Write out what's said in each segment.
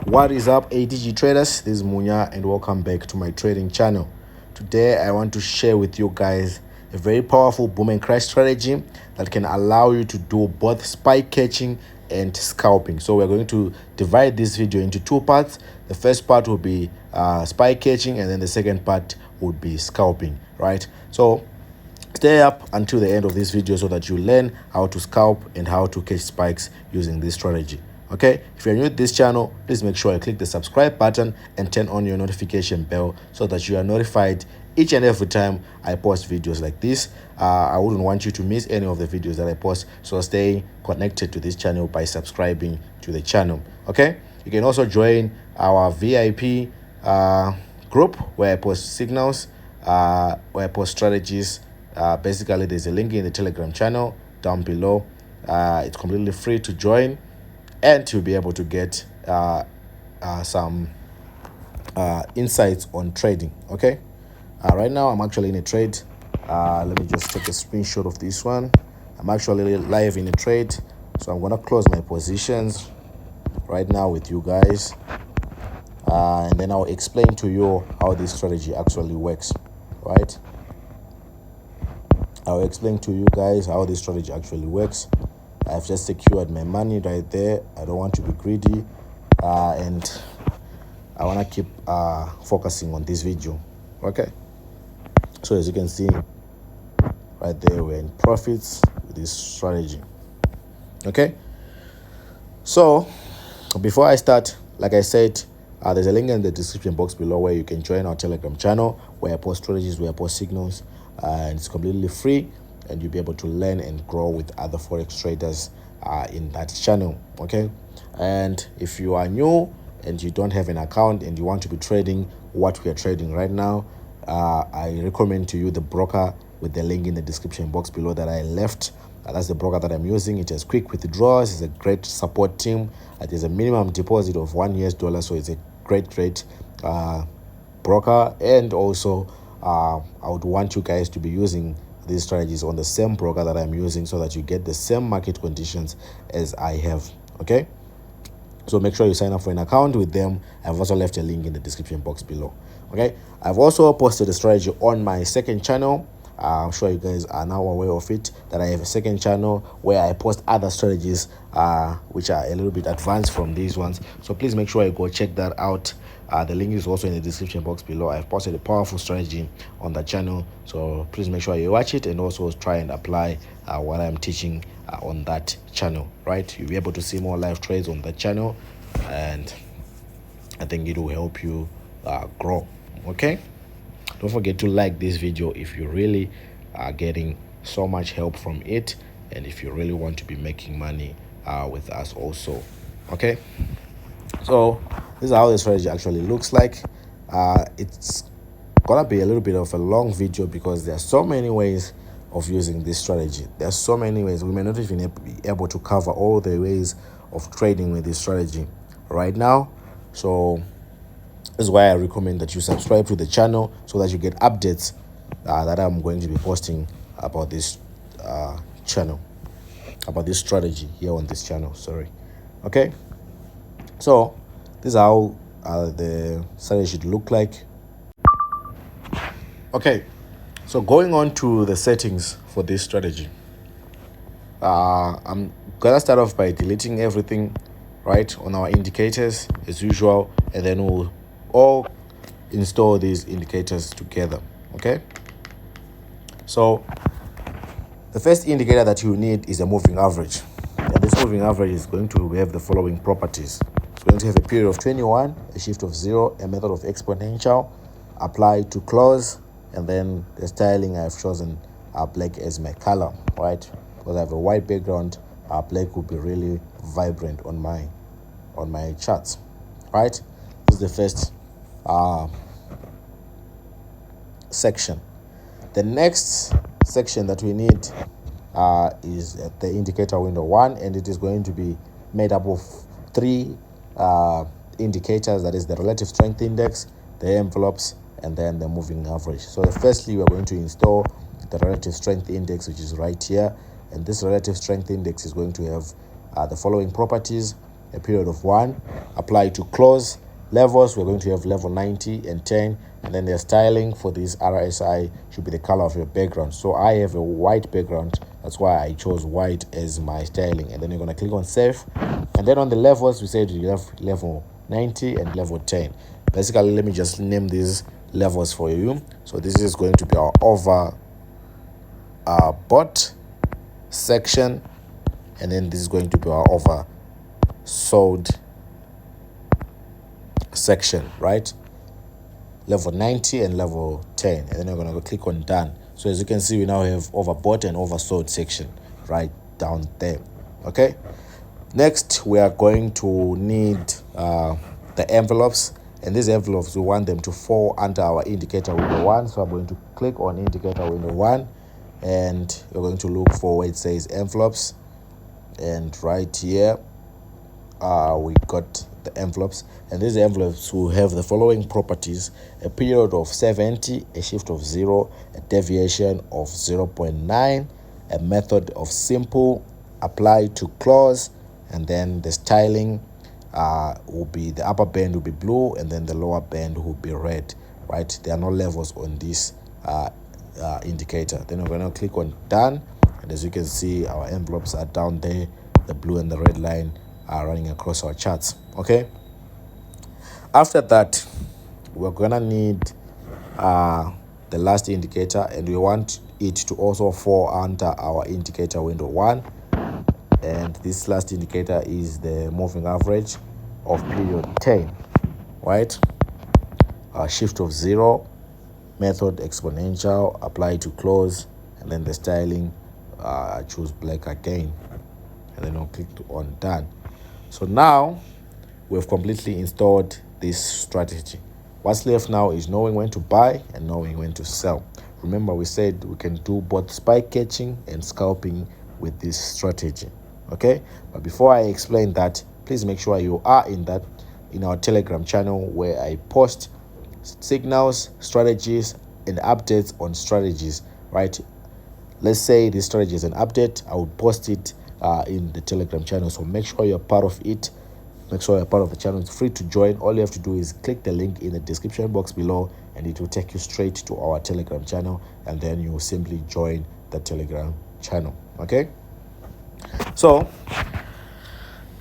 What is up, ATG traders? This is Munya and welcome back to my trading channel. Today I want to share with you guys a very powerful boom and crash strategy that can allow you to do both spike catching and scalping. So we're going to divide this video into two parts. The first part will be spike catching, and then the second part would be scalping, right? So stay up until the end of this video so that you learn how to scalp and how to catch spikes using this strategy. Okay, if you're new to this channel, please make sure you click the subscribe button and turn on your notification bell so that you are notified each and every time I post videos like this. I wouldn't want you to miss any of the videos that I post, so stay connected to this channel by subscribing to the channel. Okay, you can also join our VIP group where I post signals, where I post strategies. Basically, there's a link in the Telegram channel down below. It's completely free to join, and you'll be able to get some insights on trading. Okay, right now I'm actually in a trade. Let me just take a screenshot of this one. I'm actually live in a trade, so I'm gonna close my positions right now with you guys, and then I'll explain to you how this strategy actually works. Right, I'll explain to you guys how this strategy actually works. I've just secured my money right there. I don't want to be greedy, and I want to keep focusing on this video. Okay, so as you can see right there, we're in profits with this strategy. Okay, so before I start, like I said, there's a link in the description box below where you can join our Telegram channel where I post strategies, where I post signals, and it's completely free, and you'll be able to learn and grow with other forex traders in that channel. Okay, and if you are new and you don't have an account and you want to be trading what we are trading right now, I recommend to you the broker with the link in the description box below that I left. That's the broker that I'm using. It has quick withdrawals. It's a great support team. There's a minimum deposit of $1, so it's a great broker. And also I would want you guys to be using these strategies on the same broker that I'm using so that you get the same market conditions as I have. Okay, so make sure you sign up for an account with them. I've also left a link in the description box below. Okay, I've also posted a strategy on my second channel. I'm sure you guys are now aware of it, that I have a second channel where I post other strategies which are a little bit advanced from these ones. So please make sure you go check that out. The link is also in the description box below. I've posted a powerful strategy on that channel, so please make sure you watch it and also try and apply what I'm teaching on that channel. Right, you'll be able to see more live trades on that channel, and I think it will help you grow. Okay, don't forget to like this video if you really are getting so much help from it, and if you really want to be making money with us also. Okay, so this is how the strategy actually looks like. It's gonna be a little bit of a long video because there are so many ways of using this strategy. There are so many ways. We may not even be able to cover all the ways of trading with this strategy right now. So this is why I recommend that you subscribe to the channel so that you get updates that I'm going to be posting about this channel, about this strategy here on this channel. Sorry. Okay, so this is how the strategy should look like. Okay, so going on to the settings for this strategy, I'm gonna start off by deleting everything right on our indicators as usual, and then we'll all install these indicators together. Okay, so the first indicator that you need is a moving average, and this moving average is going to have the following properties. It's going to have a period of 21, a shift of 0, a method of exponential, apply to close, and then the styling I've chosen black as my color, right? Because I have a white background, black will be really vibrant on my charts, right? This is the first section. The next section that we need is at the indicator window 1, and it is going to be made up of 3 indicators. That is the relative strength index, the envelopes, and then the moving average. So firstly, we're going to install the relative strength index, which is right here, and this relative strength index is going to have the following properties. a period of 1, apply to close. Levels, we're going to have level 90 and 10, and then the styling for this RSI should be the color of your background. So I have a white background, that's why I chose white as my styling. And then you're going to click on save, and then on the levels we said you have level 90 and level 10. Basically, let me just name these levels for you. So this is going to be our over bot section, and then this is going to be our over sold section, right? Level 90 and level 10, and then we're going to click on done. So as you can see, we now have overbought and oversold section right down there. Okay, next we are going to need the envelopes, and these envelopes we want them to fall under our indicator window 1. So I'm going to click on indicator window 1, and we're going to look for where it says envelopes, and right here we got the envelopes, and these envelopes will have the following properties: a period of 70, a shift of 0, a deviation of 0.9, a method of simple, apply to close, and then the styling will be, the upper band will be blue and then the lower band will be red, right? There are no levels on this indicator. Then we're going to click on done, and as you can see, our envelopes are down there. The blue and the red line are running across our charts. Okay, after that we're gonna need the last indicator, and we want it to also fall under our indicator window 1, and this last indicator is the moving average of period 10, right? Shift of 0, method exponential, apply to close, and then the styling choose black again, and then I'll click on done. So now we've completely installed this strategy. What's left now is knowing when to buy and knowing when to sell. Remember, we said we can do both spike catching and scalping with this strategy. Okay, but before I explain that, please make sure you are in our Telegram channel, where I post signals, strategies, and updates on strategies, right? Let's say this strategy is an update, I will post it in the Telegram channel. So make sure you're part of it. Make sure you're part of the channel. It's free to join. All you have to do is click the link in the description box below, and it will take you straight to our Telegram channel, and then you will simply join the Telegram channel. Okay, so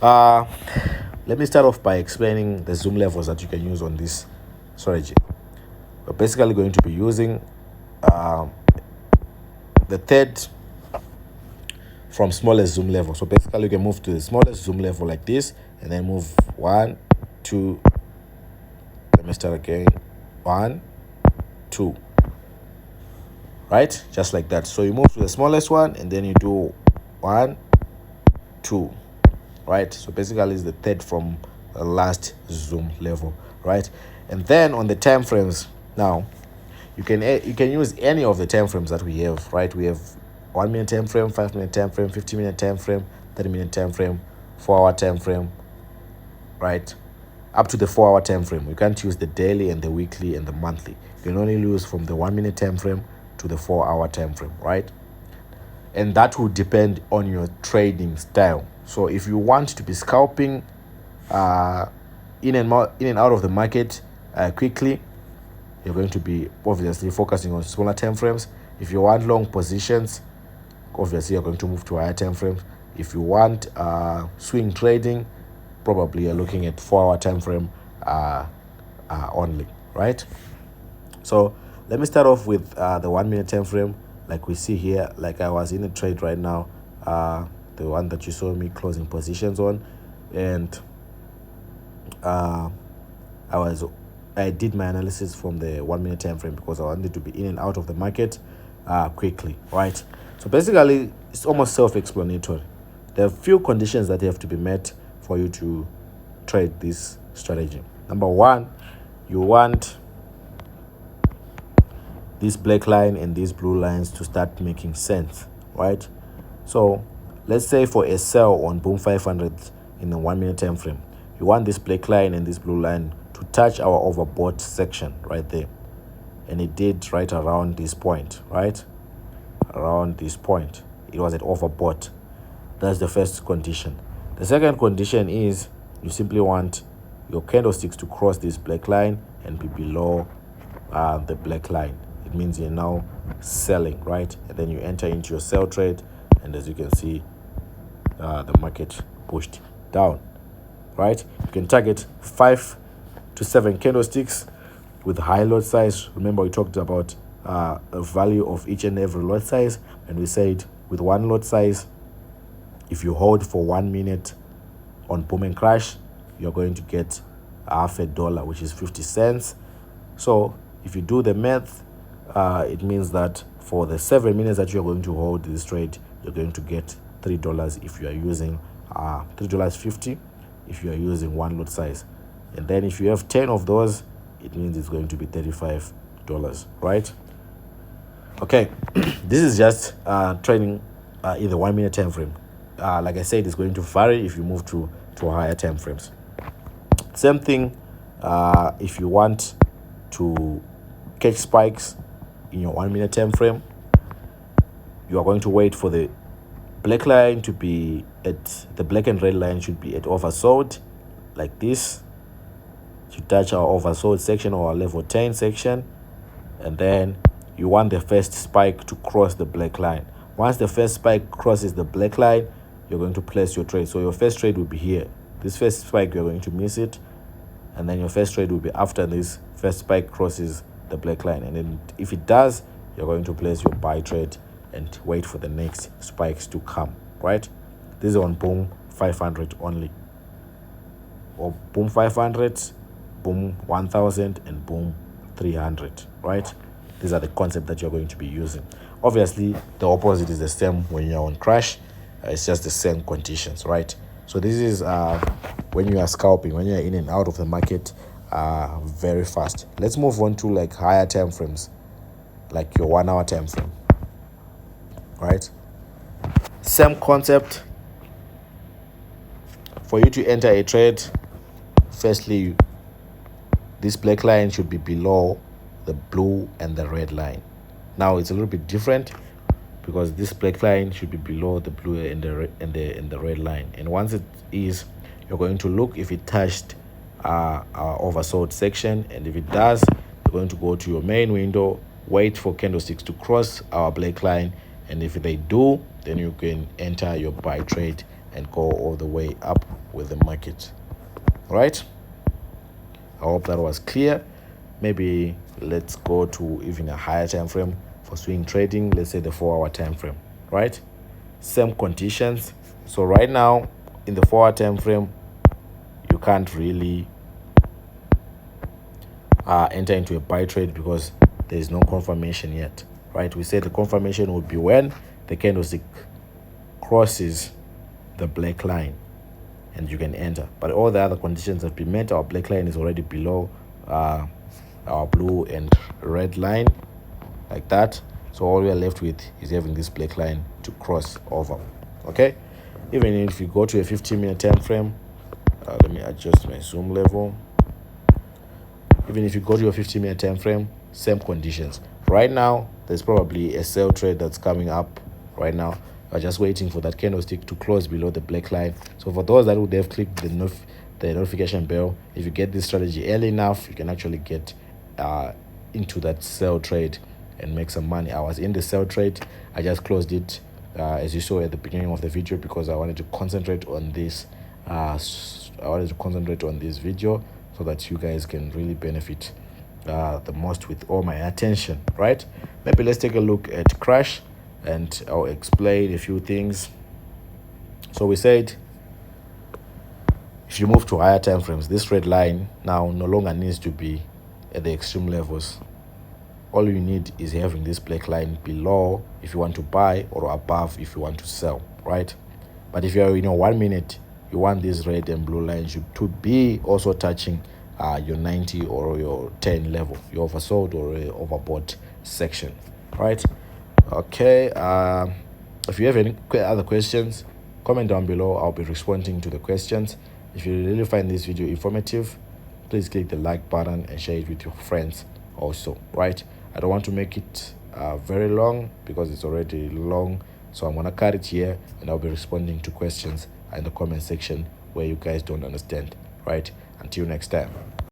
let me start off by explaining the zoom levels that you can use on this strategy. We're basically going to be using the third from smallest zoom level. So basically you can move to the smallest zoom level like this, and then move 1, 2, let me start again, 1, 2, right? Just like that. So you move to the smallest one, and then you do 1, 2, right? So basically it's the third from the last zoom level, right? And then on the time frames, now you can use any of the time frames that we have, right? We have 1 minute time frame, 5 minute time frame, 15 minute time frame, 30 minute time frame, 4-hour time frame, right? Up to the 4-hour time frame. You can't use the daily and the weekly and the monthly. You can only use from the 1 minute time frame to the 4-hour time frame, right? And that will depend on your trading style. So if you want to be scalping in and out of the market quickly, you're going to be obviously focusing on smaller time frames. If you want long positions, obviously you're going to move to higher time frames. If you want swing trading, probably you're looking at 4-hour time frame only, right? So let me start off with the 1 minute time frame, like we see here. Like I was in a trade right now, the one that you saw me closing positions on, and I did my analysis from the 1 minute time frame because I wanted to be in and out of the market quickly, right? So basically it's almost self-explanatory. There are few conditions that have to be met for you to trade this strategy. Number one, you want this black line and these blue lines to start making sense, right? So let's say for a sell on boom 500 in the 1 minute time frame, you want this black line and this blue line to touch our overbought section right there, and it did right around this point, right? Around this point it was at overbought. That's the first condition. The second condition is you simply want your candlesticks to cross this black line and be below the black line. It means you're now selling, right? And then you enter into your sell trade, and as you can see, the market pushed down, right? You can target 5 to 7 candlesticks with high lot size. Remember, we talked about the value of each and every lot size, and we said with one lot size, if you hold for 1 minute on boom and crash, you're going to get $0.50, which is 50 cents. So if you do the math, it means that for the 7 minutes that you're going to hold this trade, you're going to get $3 if you are using $3.50 if you are using one lot size. And then if you have 10 of those, it means it's going to be $35, right? Okay, this is just trading in the 1 minute time frame. Like I said, it's going to vary if you move to higher time frames. Same thing if you want to catch spikes in your 1 minute time frame. You are going to wait for the black line to be at the black and red line should be at oversold, like this. You touch our oversold section or our level 10 section, and then you want the first spike to cross the black line. Once the first spike crosses the black line, you're going to place your trade. So your first trade will be here. This first spike, you're going to miss it, and then your first trade will be after this first spike crosses the black line. And then if it does, you're going to place your buy trade and wait for the next spikes to come, right? This is on boom 500 only, or boom 500, boom 1000, and boom 300, right? These are the concepts that you're going to be using. Obviously, the opposite is the same when you're on crash. It's just the same conditions, right? So this is when you are scalping, when you're in and out of the market very fast. Let's move on to like higher time frames, like your 1 hour time frame, right? Same concept. For you to enter a trade, firstly, this black line should be below the blue and the red line. Now it's a little bit different because this black line should be below the blue and the red line. And once it is, you're going to look if it touched our oversold section, and if it does, you're going to go to your main window, wait for candlesticks to cross our black line, and if they do, then you can enter your buy trade and go all the way up with the market. All right, I hope that was clear. Maybe let's go to even a higher time frame for swing trading. Let's say the 4 hour time frame, right? Same conditions. So right now in the 4 hour time frame, you can't really enter into a buy trade because there is no confirmation yet, right? We said the confirmation would be when the candlestick crosses the black line and you can enter. But all the other conditions have been met. Our black line is already below our blue and red line, like that. So all we are left with is having this black line to cross over. Okay, even if you go to a 15-minute time frame, let me adjust my zoom level. Even if you go to your 15-minute time frame, same conditions. Right now there's probably a sell trade that's coming up right now. We're just waiting for that candlestick to close below the black line. So for those that would have clicked the notification bell, if you get this strategy early enough, you can actually get into that sell trade and make some money. I was in the sell trade. I just closed it as you saw at the beginning of the video because I wanted to concentrate on this. I wanted to concentrate on this video so that you guys can really benefit the most with all my attention, right? Maybe let's take a look at crash and I'll explain a few things. So we said if you move to higher time frames, this red line now no longer needs to be at the extreme levels. All you need is having this black line below if you want to buy or above if you want to sell, right? But if you're in your 1 minute, you want this red and blue lines to be also touching your 90 or your 10 level, your oversold or overbought section, right? Okay, if you have any other questions, comment down below. I'll be responding to the questions. If you really find this video informative, please click the like button and share it with your friends also, right? I don't want to make it very long because it's already long, so I'm gonna cut it here and I'll be responding to questions in the comment section where you guys don't understand, right? Until next time.